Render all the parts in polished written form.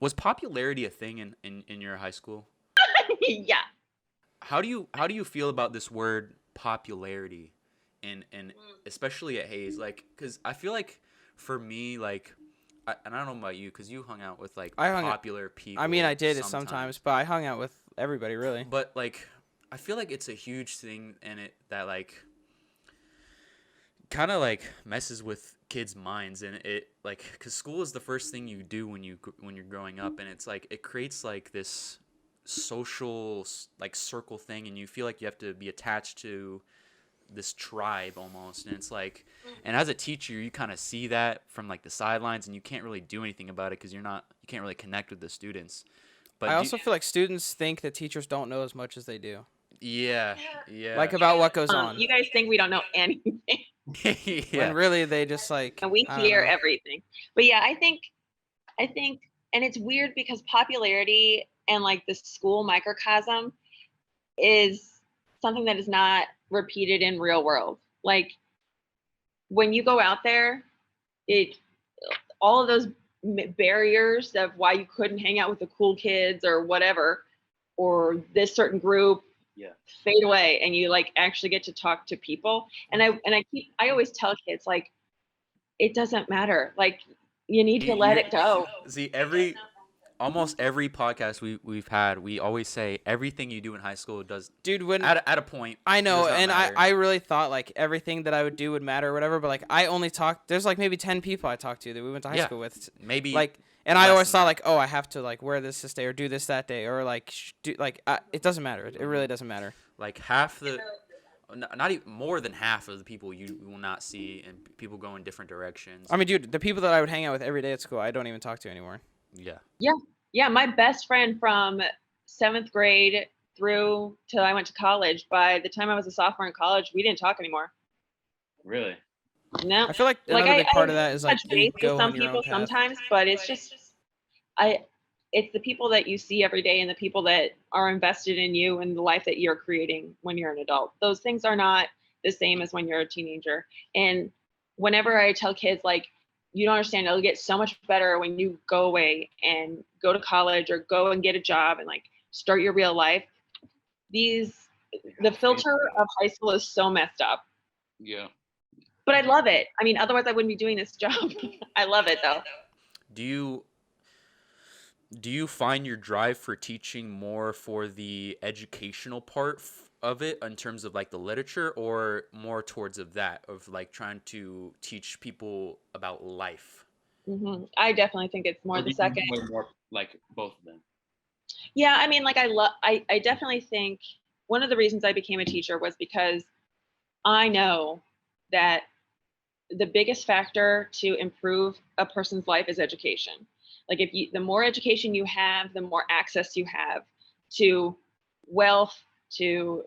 Was popularity a thing in your high school? Yeah. How do you feel about this word popularity, and especially at Hayes? Like, cause I feel like for me, like, and I don't know about you, cause you hung out with like I hung out. popular I mean, I people did it sometimes, sometimes, but I hung out with everybody really. but like, I feel like it's a huge thing in it that like kind of like messes with kids' minds, and it like because school is the first thing you do when you're growing up, and it's like it creates like this social like circle thing, and you feel like you have to be attached to this tribe almost, and it's like, and as a teacher you kind of see that from like the sidelines, and you can't really do anything about it because you can't really connect with the students. I But also feel like students think that teachers don't know as much as they do, yeah, like yeah. about what goes on, You guys think we don't know anything, when Yeah. really they just like, and we I don't hear know. everything. But yeah, I think, and it's weird because popularity and like the school microcosm is something that is not repeated in real world. Like when you go out there, it all of those barriers of why you couldn't hang out with the cool kids or whatever, or this certain group Yeah. fade away, and you like actually get to talk to people. And I always tell kids like it doesn't matter. Like you need to let You it go. see almost every podcast we've had, we always say everything you do in high school does Dude, when at a point. I know, does not and matter. I really thought like everything that I would do would matter or whatever, but like I only talked. There's like maybe 10 people I talked to that we went to high Yeah. school with. Maybe Like, and I less always than thought that. like, oh, I have to like wear this day or do this that day or like do like it doesn't matter. It really doesn't matter. Like half the, not even more than half of the people you will not see, and people go in different directions. I mean, dude, the people that I would hang out with every day at school, I don't even talk to anymore. Yeah. Yeah, my best friend from 7th grade through till I went to college. By the time I was a sophomore in college, we didn't talk anymore. Really? No, I feel like like another big part I of that is like touch you base with go some on your own people path. sometimes, but it's just I. It's the people that you see every day and the people that are invested in you and the life that you're creating when you're an adult. Those things are not the same as when you're a teenager. And whenever I tell kids like you don't understand, it'll get so much better when you go away and go to college or go and get a job and like start your real life. The filter of high school is so messed up. Yeah. But I love it. I mean, otherwise I wouldn't be doing this job. I love it though. Do you find your drive for teaching more for the educational part of it in terms of like the literature, or more towards of that of like trying to teach people about life? I definitely think it's more Or the do you second. enjoy more like both of them? Yeah, I mean, like I definitely think one of the reasons I became a teacher was because I know that the biggest factor to improve a person's life is education. Like the more education you have, the more access you have to wealth, to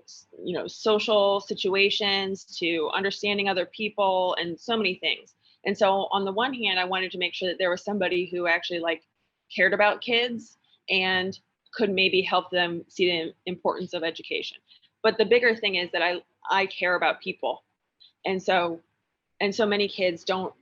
social situations, to understanding other people, and so many things. And so on the one hand, I wanted to make sure that there was somebody who actually like cared about kids and could maybe help them see the importance of education. But the bigger thing is that I care about people. And so many kids don't,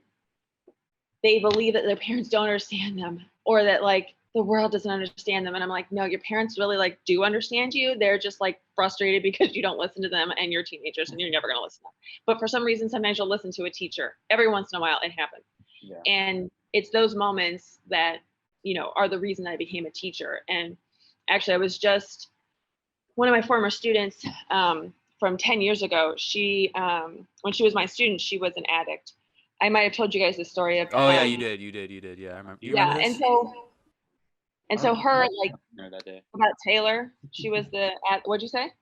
they believe that their parents don't understand them, or that like the world doesn't understand them. And I'm like, no, your parents really like do understand you. They're just like frustrated because you don't listen to them and you're teenagers and you're never going to listen to them. But for some reason, sometimes you'll listen to a teacher. Every once in a while it happens. Yeah. And it's those moments that, are the reason I became a teacher. And actually I was just, one of my former students from 10 years ago, she, when she was my student, she was an addict. I might have told you guys the story of. Oh yeah, you did. Yeah, I remember. You Yeah, remember this? and so her like There that day. about Taylor, she was what'd you say?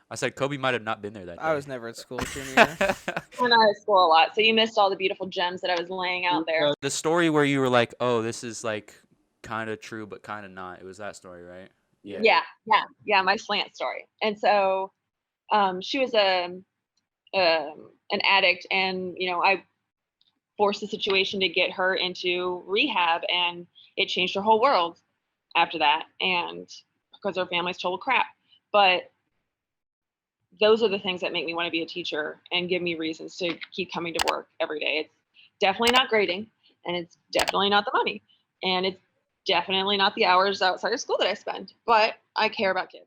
I said Kobe might have not been there that day. I was never at school junior year. We're not at school a lot, so you missed all the beautiful gems that I was laying out there. The story where you were like, "Oh, this is like kind of true, but kind of not." It was that story, right? Yeah, my slant story. And so she was an addict, and I forced the situation to get her into rehab, and it changed her whole world after that, and because her family's total crap. But those are the things that make me want to be a teacher and give me reasons to keep coming to work every day. It's definitely not grading, and it's definitely not the money, and definitely not the hours outside of school that I spend, but I care about kids.